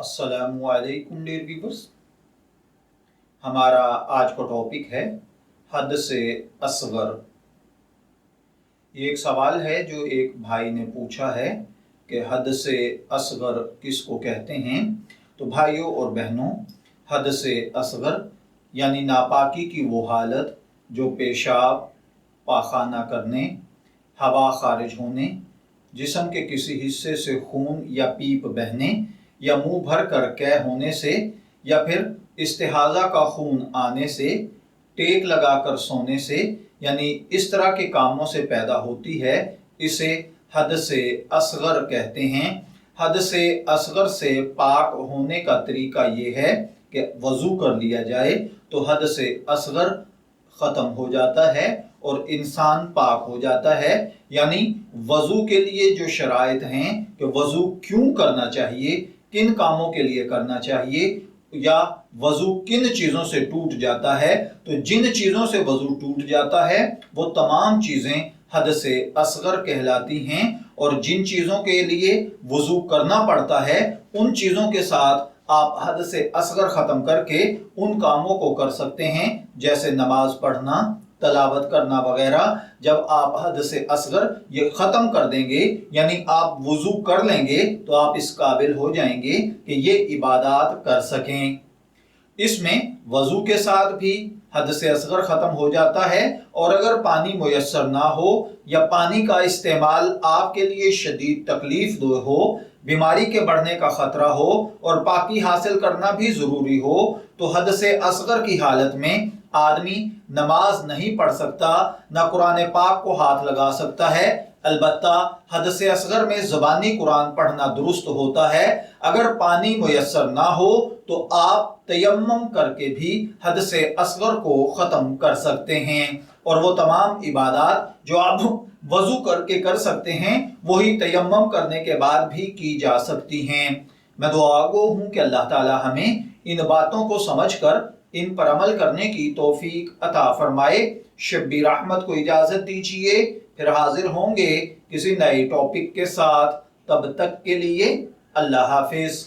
अस्सलामु अलैकुम dear viewers. हमारा आज का टॉपिक है हद से असगर। ये एक सवाल है जो एक भाई ने पूछा है कि हद से असगर किसको कहते हैं। तो भाइयों और बहनों, हद से असगर यानी नापाकी की वो हालत जो पेशाब, पाखाना करने, हवा खारिज होने, जिस्म के किसी हिस्से से खून या पीप बहने या मुंह भर कर कै होने से या फिर इस्तिहाजा का खून आने से, टेक लगाकर सोने से, यानी इस तरह के कामों से पैदा होती है, इसे हद से असगर कहते हैं। हद से असगर से पाक होने का तरीका ये है कि वज़ू कर लिया जाए तो हद से असगर ख़त्म हो जाता है और इंसान पाक हो जाता है। यानी वज़ू के लिए जो शराइत हैं कि वज़ू क्यों करना चाहिए, किन कामों के लिए करना चाहिए, या वज़ू किन चीज़ों से टूट जाता है, तो जिन चीज़ों से वज़ू टूट जाता है वो तमाम चीज़ें हद से असगर कहलाती हैं, और जिन चीज़ों के लिए वज़ू करना पड़ता है उन चीज़ों के साथ आप हद से असगर ख़त्म करके उन कामों को कर सकते हैं, जैसे नमाज पढ़ना, तलावत करना वगैरह। जब आप हद से असगर ये ख़त्म कर देंगे, यानी आप वज़ू कर लेंगे, तो आप इस काबिल हो जाएंगे कि ये इबादत कर सकें। इसमें वज़ू के साथ भी हद से असगर ख़त्म हो जाता है, और अगर पानी मुयस्सर ना हो या पानी का इस्तेमाल आपके लिए शदीद तकलीफ दो हो, बीमारी के बढ़ने का ख़तरा हो और पाकी हासिल करना भी ज़रूरी हो, तो हद से असगर की हालत में आदमी नमाज नहीं पढ़ सकता, ना कुरान पाक को हाथ लगा सकता है। अलबत्ता हद से असगर में ज़बानी कुरान पढ़ना दुरुस्त होता है। अगर पानी मुयस्सर ना हो तो आप तयम्मुम करके भी हद से असगर को ख़त्म कर सकते हैं, और वो तमाम इबादत जो आप वज़ू करके कर सकते हैं वही तयम्मुम करने के बाद भी की जा सकती हैं। मैं दुआगो हूँ कि अल्लाह ताला हमें इन बातों को समझकर इन पर अमल करने की तौफीक अता फरमाए। शब्बीर अहमद को इजाज़त दीजिए, फिर हाजिर होंगे किसी नए टॉपिक के साथ। तब तक के लिए अल्लाह हाफिज़।